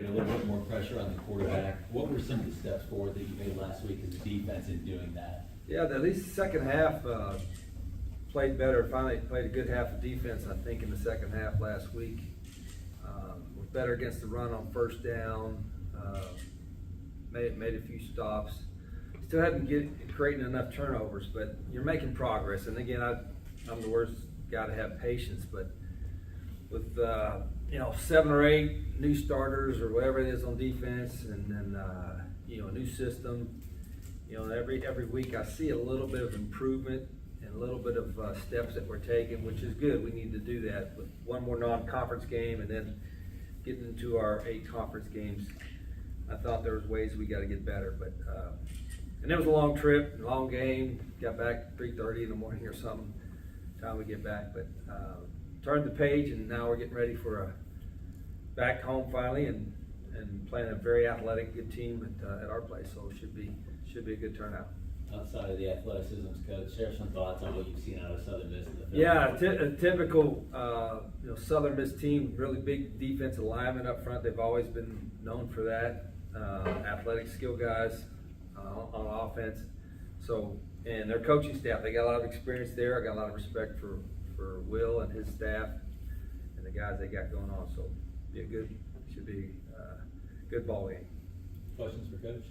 A little bit more pressure on the quarterback. What were some of the steps forward that you made last week as a defense in doing that? Yeah, at least the second half played better. Finally played a good half of defense, I think, in the second half last week. Was better against the run on first down. Made a few stops. Still hadn't creating enough turnovers, but you're making progress. And again, I'm the worst guy to have patience, but with 7 or 8 new starters or whatever it is on defense, and then a new system. Every week I see a little bit of improvement and a little bit of steps that we're taking, which is good. We need to do that with one more non-conference game and then getting into our 8 conference games. I thought there was ways we got to get better, but and it was a long trip, a long game. Got back 3:30 in the morning or something. Time we get back, but turned the page, and now we're getting ready for a back home finally, and playing a very athletic, good team at our place. So it should be a good turnout. Outside of the athleticism, coach, share some thoughts on what you've seen out of Southern Miss in the field. Yeah, a typical Southern Miss team. Really big defensive linemen up front. They've always been known for that. Athletic skill guys on offense. So, and their coaching staff, they got a lot of experience there. I got a lot of respect for Will and his staff and the guys they got going on. So, should be a good ball game. Questions for Coach?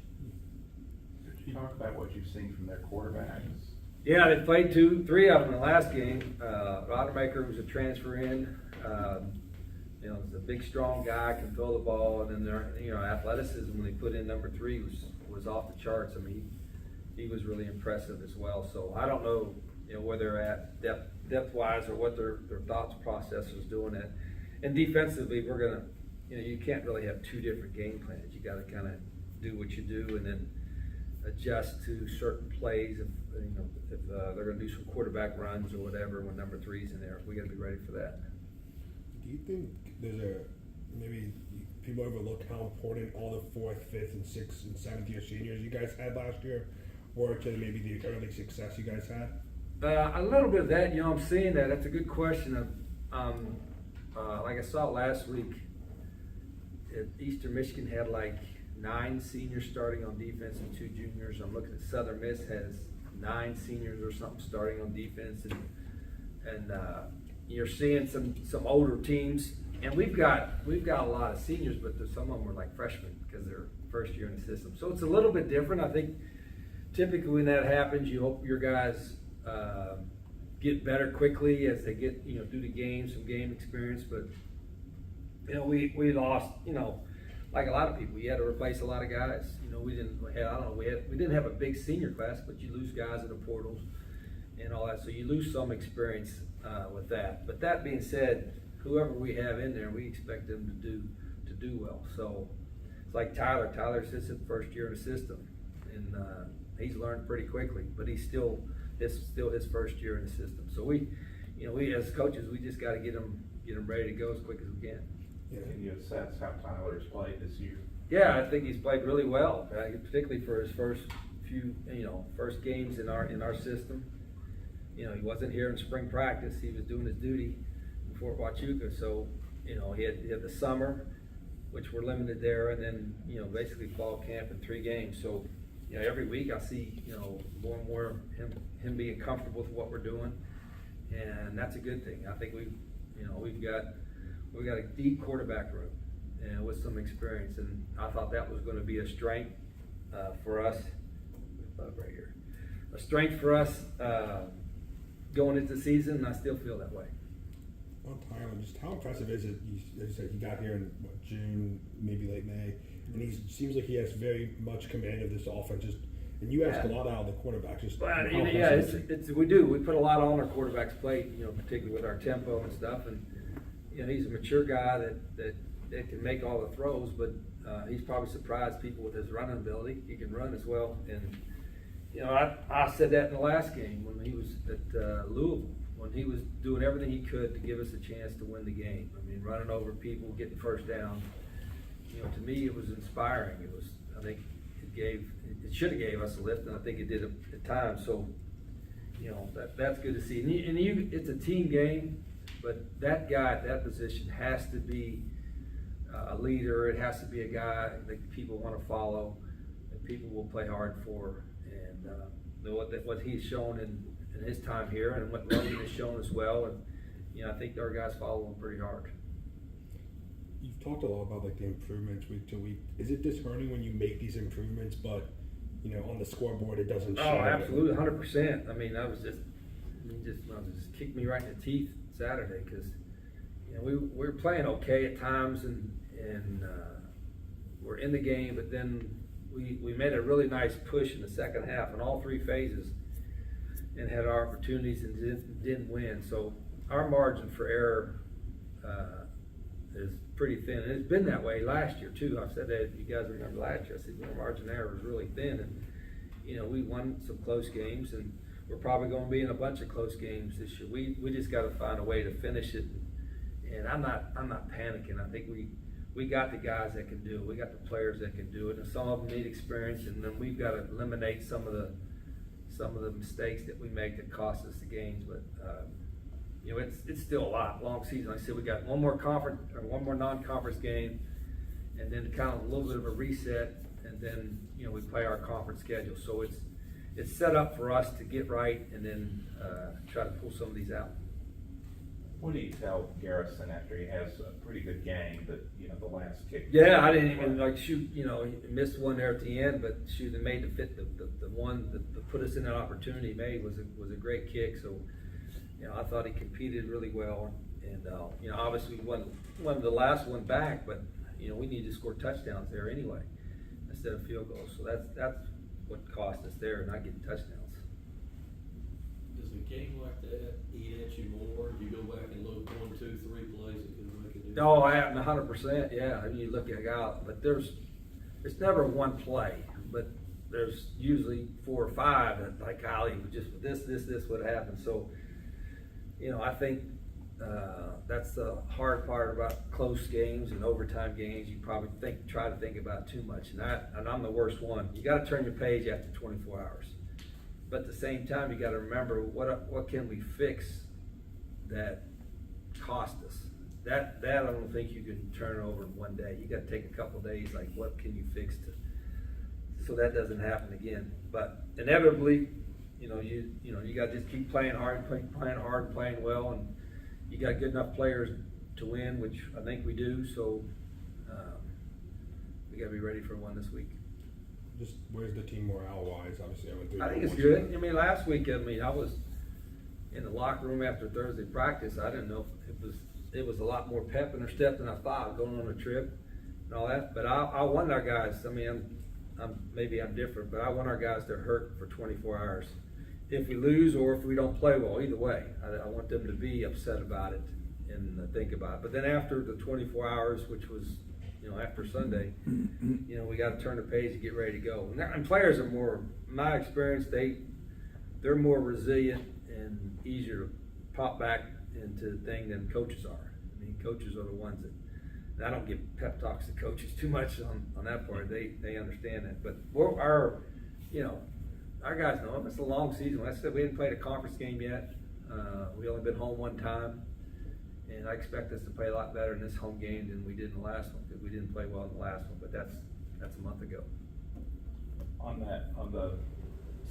Could you talk about what you've seen from their quarterbacks? Yeah, they played 3 of them in the last game. Rodemaker was a transfer in. He's a big, strong guy, can throw the ball, and then their athleticism when they put in number 3 was off the charts. I mean, he was really impressive as well. So I don't know, where they're at depth-wise or what their thoughts process was doing it. And defensively, we're gonna, you can't really have 2 different game plans. You got to kind of do what you do and then adjust to certain plays. If they're going to do some quarterback runs or whatever when number 3's in there, we got to be ready for that. Do you think there's maybe people overlook how important all the 4th, 5th, and 6th and 7th year seniors you guys had last year were to maybe the early success you guys had? A little bit of that, I'm seeing that. That's a good question. Like I saw last week, Eastern Michigan had like 9 seniors starting on defense and 2 juniors. I'm looking at Southern Miss has 9 seniors or something starting on defense, and you're seeing some older teams, and we've got a lot of seniors, but some of them are like freshmen because they're first year in the system. So it's a little bit different. I think typically when that happens, you hope your guys get better quickly as they get through the game, some game experience. But we lost like a lot of people. You had to replace a lot of guys. We didn't have a big senior class, but you lose guys in the portals and all that, so you lose some experience with that. But that being said, whoever we have in there, we expect them to do well. So it's like Tyler. Tyler's his first year in the system, and he's learned pretty quickly. But this is still his first year in the system. So we as coaches, we just got to get them ready to go as quick as we can. Yeah. Can you assess how Tyler's played this year? Yeah, I think he's played really well, particularly for his first games in our system. He wasn't here in spring practice. He was doing his duty in Fort Huachuca. So, he had the summer, which we're limited there, and then, basically fall camp and 3 games. So, every week I see, more and more him being comfortable with what we're doing, and that's a good thing. I think we've got a deep quarterback room and with some experience, and I thought that was going to be a strength for us. Right here, a strength for us going into the season, and I still feel that way. On Tyler, just how impressive is it? As you said, he got here in June, maybe late May, and he seems like he has very much command of this offense. And you ask a lot out of the quarterback. We do. We put a lot on our quarterback's plate, particularly with our tempo and stuff. And he's a mature guy that can make all the throws, but he's probably surprised people with his running ability. He can run as well. And I said that in the last game when he was at Louisville, when he was doing everything he could to give us a chance to win the game. I mean, running over people, getting first down. To me, it was inspiring. I think it should have gave us a lift, and I think it did at times. So, that's good to see. And it's a team game, but that guy at that position has to be a leader. It has to be a guy that people want to follow, that people will play hard for. And what he's shown in his time here, and what Logan has shown as well. And I think our guys follow him pretty hard. You've talked a lot about like the improvements week to week. Is it disheartening when you make these improvements, but on the scoreboard it doesn't show? Oh, absolutely, 100%. I mean, just kicked me right in the teeth Saturday because we were playing okay at times and we're in the game, but then we made a really nice push in the second half in all three phases and had our opportunities and didn't win. So our margin for error is pretty thin, and it's been that way last year too. I've said that, if you guys remember last year, I said our margin of error was really thin, and we won some close games, and we're probably going to be in a bunch of close games this year. We just got to find a way to finish it, and I'm not panicking. I think we got the guys that can do it. We got the players that can do it, and some of them need experience, and then we've got to eliminate some of the mistakes that we make that cost us the games. But it's still a long season. Like I said, we got one more non-conference game, and then kind of a little bit of a reset, and then we play our conference schedule. So it's set up for us to get right and then try to pull some of these out. What do you tell Garrison after he has a pretty good game, but the last kick? Yeah, I didn't even shoot. He missed one there at the end, but shoot, they made the one that put us in that opportunity. He made was a great kick. So I thought he competed really well, and obviously we won the last one back, but we need to score touchdowns there anyway instead of field goals. So that's what cost us there, not getting touchdowns. Does a game like that eat at you more? Do you go back and look 1, 2, 3 plays that can make a difference? No, I happen 100%. Yeah, I mean, you look at a guy, but it's never one play, but there's usually 4 or 5 that like Kyle, just this would happen. So, I think that's the hard part about close games and overtime games. You probably try to think about too much, and I'm the worst one. You got to turn your page after 24 hours. But at the same time, you got to remember what can we fix that cost us. That I don't think you can turn over in one day. You got to take a couple of days. Like, what can you fix so that doesn't happen again? But inevitably, you got to just keep playing hard, and playing well, and you got good enough players to win, which I think we do. So we got to be ready for one this week. Just where's the team morale wise? Obviously, I went through. I think it's good. I mean, last week, I was in the locker room after Thursday practice. I didn't know if it was a lot more pep in their step than I thought going on a trip and all that. But I want our guys. I mean, maybe I'm different, but I want our guys to hurt for 24 hours. If we lose or if we don't play well, either way, I want them to be upset about it and think about it. But then after the 24 hours, which was after Sunday, we got to turn the page and get ready to go. And players are more, in my experience, they're more resilient and easier to pop back into the thing than coaches are. I mean, coaches are the ones that I don't give pep talks to coaches too much on that part. They understand that. But our guys know it's a long season. Like I said, we hadn't played a conference game yet. We only been home one time. And I expect us to play a lot better in this home game than we did in the last one, because we didn't play well in the last one, but that's a month ago. On the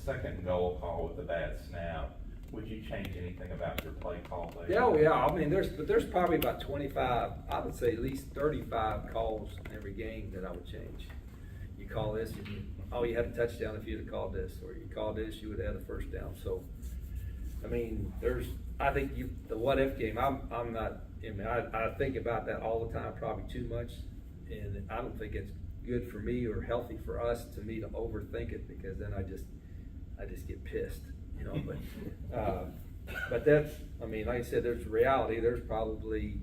second goal call with the bad snap, would you change anything about your play call there? Yeah. I mean, there's probably about 25, I would say at least 35 calls in every game that I would change. You call this, you had a touchdown if you'd have called this, or you called this, you would have had a first down. So, I mean, I think the what if game, I'm not, I think about that all the time, probably too much, and I don't think it's good for me or healthy for us to overthink it, because then I just get pissed, but that's, I mean, like I said, there's reality. There's probably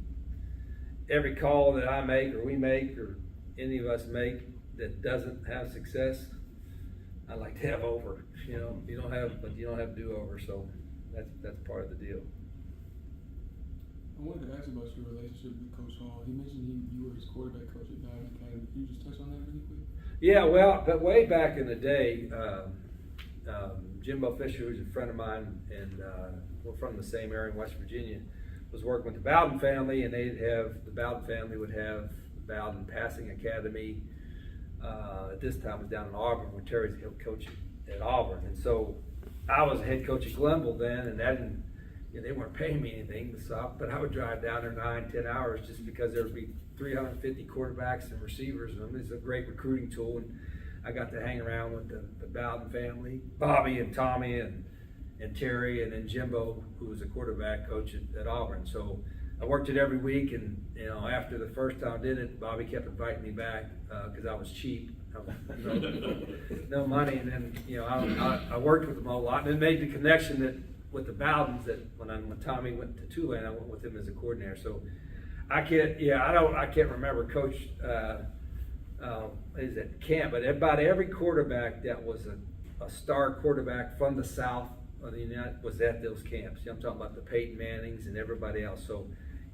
every call that I make or we make or any of us make that doesn't have success, I like to have over, you don't have do-over, so that's part of the deal. I wanted to ask about your relationship with Coach Hall. He mentioned you were his quarterback coach at Diamond Academy. Can you just touch on that really quick? Yeah, well, but way back in the day, Jimbo Fisher, who's a friend of mine, and we're from the same area in West Virginia, was working with the Bowden family, and the Bowden family would have Bowden Passing Academy. At this time, it was down in Auburn when Terry's coach at Auburn. And so I was a head coach at Glenville then, and that didn't, they weren't paying me anything, but I would drive down there 9-10 hours just because there would be 350 quarterbacks and receivers. And it's a great recruiting tool. And I got to hang around with the Bowden family, Bobby and Tommy and Terry, and then Jimbo, who was a quarterback coach at Auburn. So I worked it every week, and after the first time I did it, Bobby kept inviting me back because I was cheap, no money. And then I worked with them a lot, and then made the connection that with the Bowdens that when Tommy went to Tulane, I went with him as a coordinator. So I can't remember Coach is at camp, but about every quarterback that was a star quarterback from the South of the United was at those camps. I'm talking about the Peyton Mannings and everybody else. So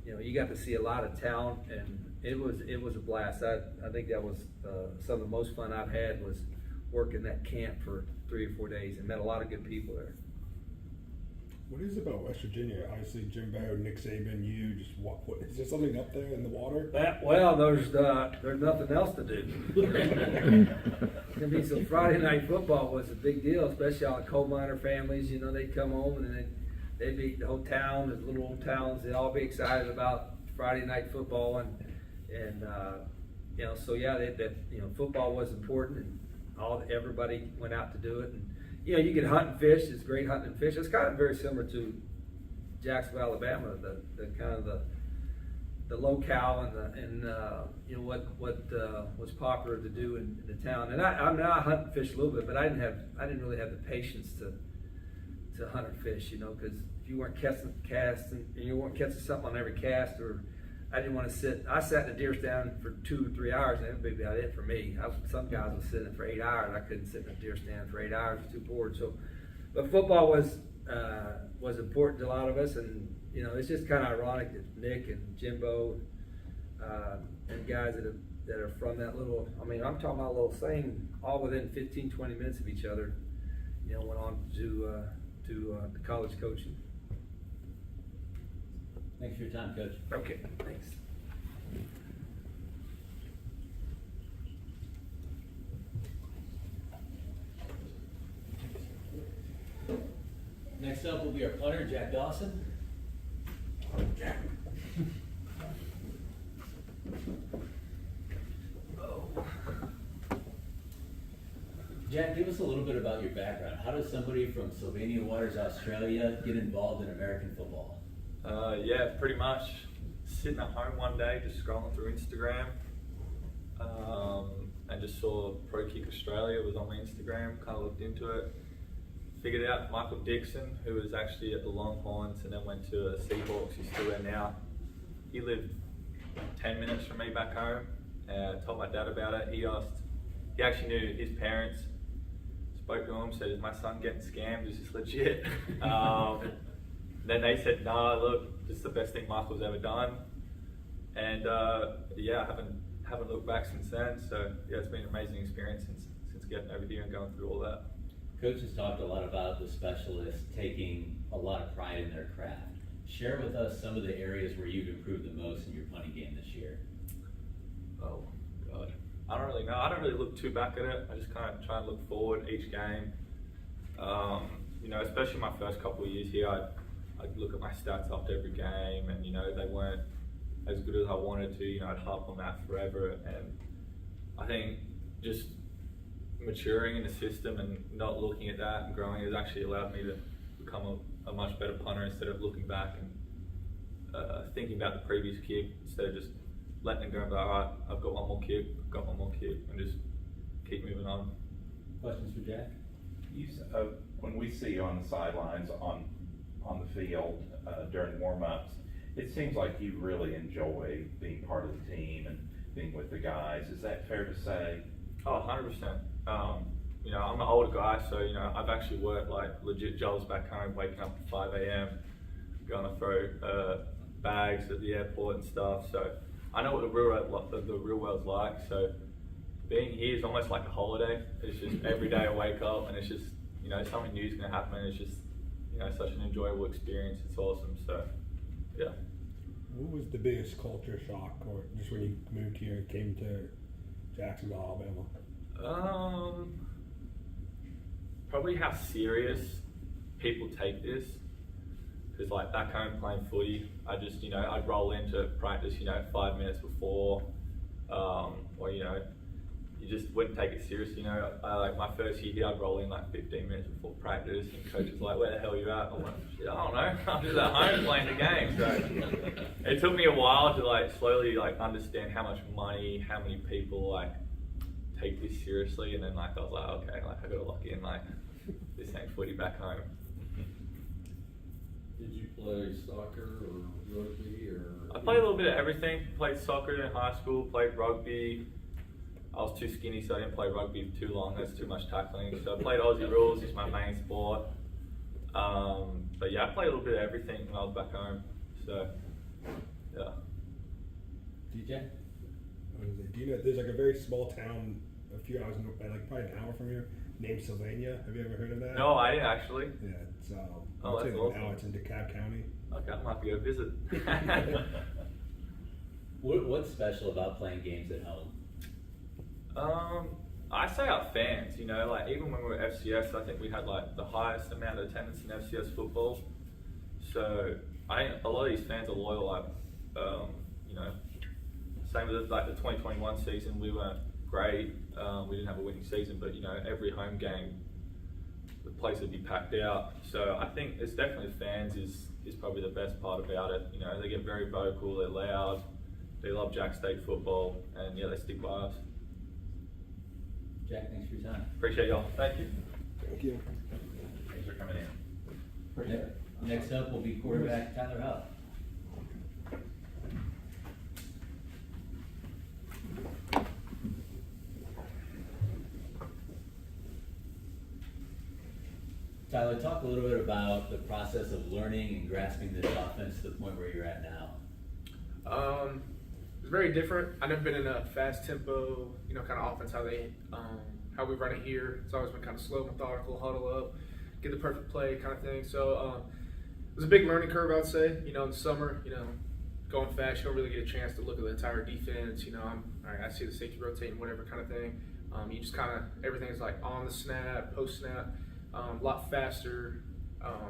you got to see a lot of talent, and it was a blast. I think that was some of the most fun I've had was working that camp for 3 or 4 days and met a lot of good people there. What is it about West Virginia? Obviously, Jimbo, Nick Saban, you just what is there something up there in the water? Well, there's nothing else to do. I mean, so Friday night football was a big deal, especially all the coal miner families. They'd come home and then they'd be the whole town, the little old towns. They'd all be excited about Friday night football, and so yeah, football was important, and everybody went out to do it. And you get hunt and fish. It's great hunting and fish. It's kind of very similar to Jacksonville, Alabama, the kind of the locale and what was popular to do in the town. And I hunt and fish a little bit, but I didn't really have the patience to hunt and fish, because if you weren't casting and you weren't catching something on every cast, or I didn't want to sit. I sat in a deer stand for 2 or 3 hours, and that would be about it for me. Some guys would sit in for 8 hours. I couldn't sit in a deer stand for 8 hours; I was too bored. So, but football was important to a lot of us, and it's just kind of ironic that Nick and Jimbo and guys that are from that little. I mean, I'm talking about a little thing, all within 15, 20 minutes of each other. Went on to the college coaching. Thanks for your time, Coach. Okay, thanks. Next up will be our punter, Jack Dawson. Jack, give us a little bit about your background. How does somebody from Sylvania Waters, Australia, get involved in American football? Yeah, pretty much sitting at home one day, just scrolling through Instagram, and just saw Pro Kick Australia was on my Instagram, kind of looked into it, figured out Michael Dixon, who was actually at the Longhorns and then went to the Seahawks. He's still there now. He lived 10 minutes from me back home, and told my dad about it. He actually knew his parents, spoke to him, said, "Is my son getting scammed? Is this legit?" Then they said, "Nah, look, this is the best thing Michael's ever done." And yeah, I haven't looked back since then. So yeah, it's been an amazing experience since getting over here and going through all that. Coach has talked a lot about the specialists taking a lot of pride in their craft. Share with us some of the areas where you've improved the most in your punting game this year. Oh God, I don't really know. I don't really look too back at it. I just kind of try and look forward each game. Especially my first couple of years here, I'd look at my stats after every game, and they weren't as good as I wanted to. I'd harp on that forever, and I think just maturing in the system and not looking at that and growing has actually allowed me to become a much better punter instead of looking back and thinking about the previous kick instead of just letting it go and be like, all right, I've got one more kick, and just keep moving on. Questions for Jack? When we see you on the sidelines, on the field during warm-ups, it seems like you really enjoy being part of the team and being with the guys. Is that fair to say? Oh, 100%. I'm an older guy, so I've actually worked like legit jobs back home, waking up at 5 a.m., going to throw bags at the airport and stuff. So I know what the real world's like. So being here is almost like a holiday. It's just every day I wake up and it's just something new is going to happen. It's just such an enjoyable experience. It's awesome. So yeah. What was the biggest culture shock, or just when you moved here and came to Jacksonville, Alabama? Probably how serious people take this. Because like back home playing footy, I just, I'd roll into practice, 5 minutes before, or, you just wouldn't take it serious, like my first year here, I'd roll in like 15 minutes before practice, and coach was like, where the hell are you at? I'm like, shit, I don't know, I'm just at home playing the game. So it took me a while to like slowly like understand how much money, how many people like take this seriously, and then like I was like, okay, like I gotta lock in, like this ain't footy back home. Did you play soccer or rugby or? I played a little bit of everything. Played soccer in high school, played rugby. I was too skinny, so I didn't play rugby for too long. That's too much tackling. So I played Aussie rules, it's my main sport. But yeah, I played a little bit of everything when I was back home. So, yeah. DJ? Do you know, there's like a very small town a few hours, like probably an hour from here, named Sylvania. Have you ever heard of that? No, I didn't actually. Yeah, it's Oh, I'd that's say awesome. now it's in DeKalb County. Okay, I might have to go visit. What's special about playing games at home? I say our fans, like even when we were FCS, I think we had like the highest amount of attendance in FCS football. So I think a lot of these fans are loyal. Like, same with like the 2021 season, we weren't great. We didn't have a winning season, but every home game, the place would be packed out. So I think it's definitely fans is probably the best part about it. They get very vocal, they're loud, they love Jax State football, and yeah, they stick by us. Jack, thanks for your time. Appreciate y'all. Thank you. Thank you. Thanks for coming in. Next up will be quarterback Tyler Huff. Tyler, talk a little bit about the process of learning and grasping this offense to the point where you're at now. It's very different. I've never been in a fast tempo, kind of offense how we run it here. It's always been kind of slow, methodical, huddle up, get the perfect play kind of thing. So it was a big learning curve, I'd say. In the summer, going fast, you don't really get a chance to look at the entire defense. All right, I see the safety rotating, whatever kind of thing. You just kind of, everything's like on the snap, post snap. A lot faster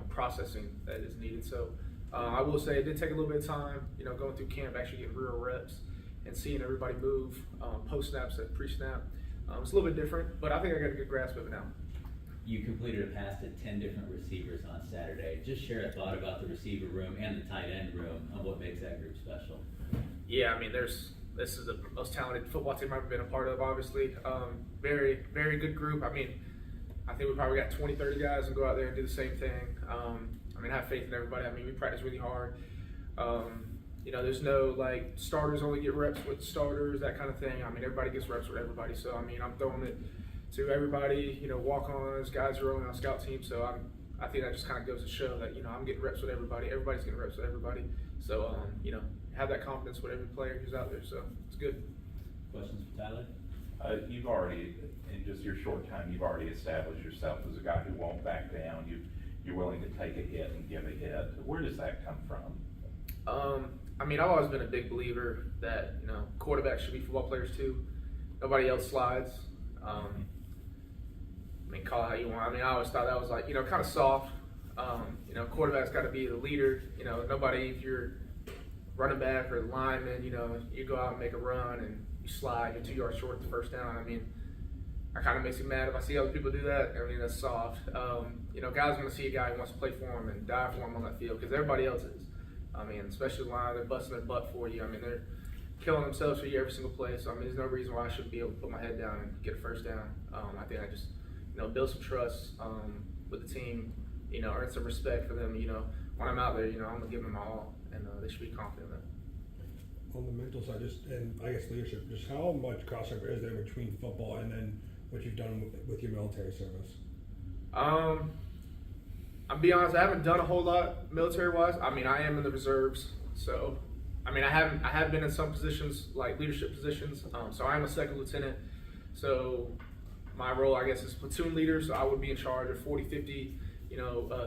processing that is needed. So I will say it did take a little bit of time, going through camp, actually getting real reps and seeing everybody move post snaps and pre snap. It's a little bit different, but I think I got a good grasp of it now. You completed a pass to 10 different receivers on Saturday. Just share a thought about the receiver room and the tight end room and what makes that group special. Yeah, this is the most talented football team I've ever been a part of, obviously. Very, very good group. I think we probably got 20, 30 guys and go out there and do the same thing. I have faith in everybody. we practice really hard. There's no like starters only get reps with starters, that kind of thing. Everybody gets reps with everybody. So, I'm throwing it to everybody, walk-ons, guys who are only on scout team. So, I think that just kind of goes to show that, I'm getting reps with everybody. Everybody's getting reps with everybody. So, have that confidence with every player who's out there. So, it's good. Questions for Tyler? You've already, in just your short time, you've already established yourself as a guy who won't back down. You're willing to take a hit and give a hit. Where does that come from? I've always been a big believer that, quarterbacks should be football players too. Nobody else slides. Call it how you want. I always thought that was like, kind of soft. Quarterback's got to be the leader. Nobody, if you're running back or lineman, you go out and make a run and you slide, you're 2 yards short of the first down. I kind of makes me mad if I see other people do that. That's soft. Guys want to see a guy who wants to play for him and die for him on that field because everybody else is. Especially the line, they're busting their butt for you. They're killing themselves for you every single play. So, there's no reason why I shouldn't be able to put my head down and get a first down. I think I just, build some trust with the team, earn some respect for them. When I'm out there, I'm going to give them my all, and they should be confident in that. On the mental side, and I guess leadership, just how much crossover is there between football and then what you've done with your military service? I'll be honest, I haven't done a whole lot military-wise. I am in the reserves, so I have been in some positions, like leadership positions. So I am a second lieutenant. So my role, I guess, is platoon leader. So I would be in charge of 40, 50,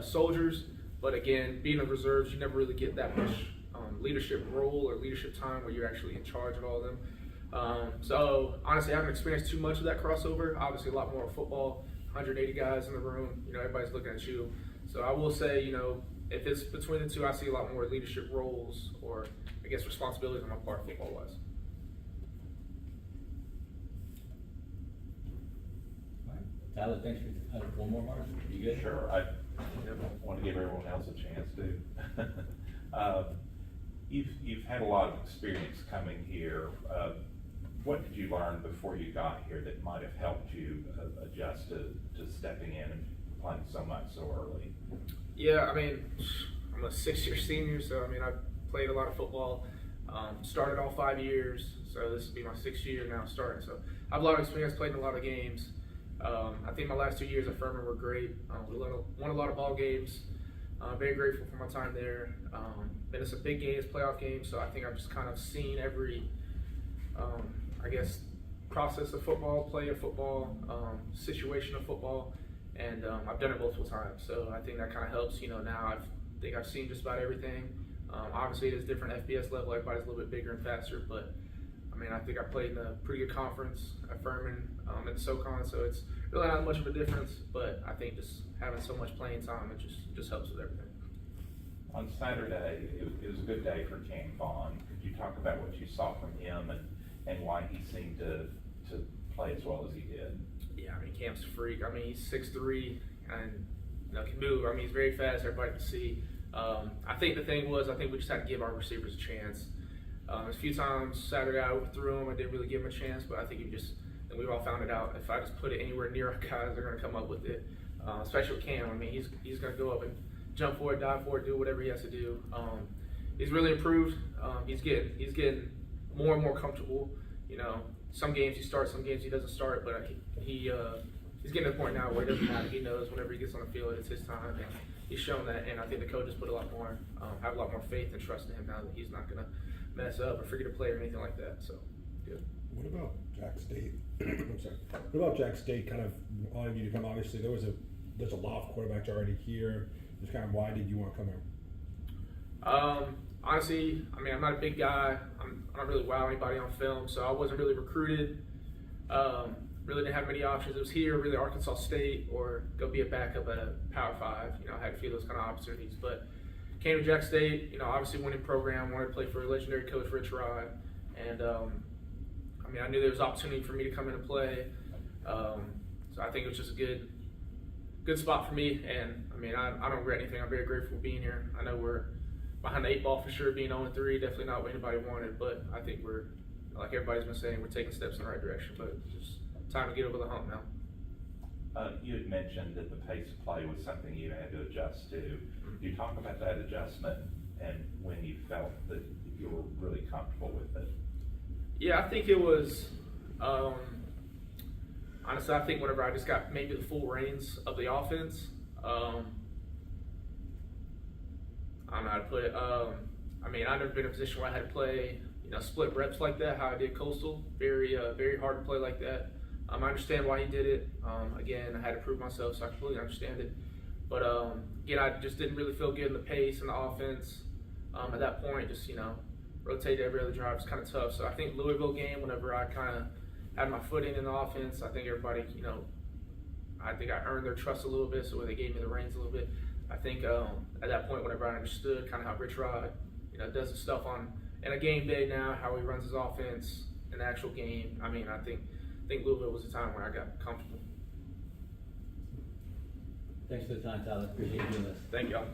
soldiers. But again, being in the reserves, you never really get that much leadership role or leadership time where you're actually in charge of all of them. So honestly, I haven't experienced too much of that crossover. Obviously, a lot more football, 180 guys in the room. Everybody's looking at you. So I will say, if it's between the two, I see a lot more leadership roles or I guess responsibilities on my part football-wise. All right. Tyler, thanks for, one more, Mark? You good? Sure, I want to give everyone else a chance to. You've had a lot of experience coming here. What did you learn before you got here that might have helped you adjust to stepping in and playing so much so early? Yeah, I mean, I'm a 6-year senior, so I've played a lot of football. Started all 5 years, so this will be my 6th year now starting. So I have a lot of experience, played in a lot of games. I think my last 2 years at Furman were great. We won a lot of ball games. Very grateful for my time there. Been in some big games, playoff games, so I think I've just kind of seen every, process of football, play of football, situation of football, and I've done it multiple times. So I think that kind of helps. Now I think I've seen just about everything. Obviously, it is different FBS level. Everybody's a little bit bigger and faster, but I think I played in a pretty good conference at Furman and SoCon, so it's really not much of a difference. But I think just having so much playing time, it just helps with everything. On Saturday, it was a good day for Cam Vaughn. Could you talk about what you saw from him and why he seemed to play as well as he did? Yeah, Cam's a freak. He's 6'3" and can move. He's very fast. Everybody can see. I think the thing was, we just had to give our receivers a chance. A few times Saturday I overthrew him. I didn't really give him a chance, but I think and we've all found it out. If I just put it anywhere near our guys, they're going to come up with it. Especially with Cam. He's going to go up and jump for it, dive for it, do whatever he has to do. He's really improved. He's getting more and more comfortable. Some games he starts, some games he doesn't start, but he's getting to the point now where it doesn't matter. He knows whenever he gets on the field, it's his time, and he's shown that. And I think the coaches put have a lot more faith and trust in him now that he's not going to mess up or forget a play or anything like that. So, good. What about Jax State? I'm sorry. What about Jax State kind of wanting you to come? Obviously, there's a lot of quarterbacks already here. Just kind of why did you want to come here? Honestly, I'm not a big guy. I don't really wow anybody on film, so I wasn't really recruited. Really didn't have many options. It was here, really Arkansas State, or go be a backup at a Power 5. I had a few of those kind of opportunities, but came to Jax State. Obviously winning program, wanted to play for a legendary coach, Rich Rod, and I knew there was opportunity for me to come in and play. So I think it was just a good spot for me, and I don't regret anything. I'm very grateful for being here. I know we're behind the 8 ball for sure, being 0-3, definitely not what anybody wanted, but I think we're, like everybody's been saying, we're taking steps in the right direction, but it's just time to get over the hump now. You had mentioned that the pace of play was something you had to adjust to. Can you talk about that adjustment and when you felt that you were really comfortable with it? Yeah, I think it was, honestly, I think whenever I just got maybe the full reins of the offense, I don't know how to put it. I've never been in a position where I had to play, split reps like that, how I did Coastal. Very, very hard to play like that. I understand why he did it. Again, I had to prove myself, so I completely understand it. But again, I just didn't really feel good in the pace and the offense. At that point, just, rotate every other drive was kind of tough. So I think Louisville game, whenever I kind of had my foot in the offense, I think everybody, I think I earned their trust a little bit, so they gave me the reins a little bit. I think at that point, whenever I understood kind of how Rich Rod, does his stuff in a game day now, how he runs his offense in the actual game. I think Louisville was the time where I got comfortable. Thanks for the time, Tyler. Appreciate you doing this. Thank y'all.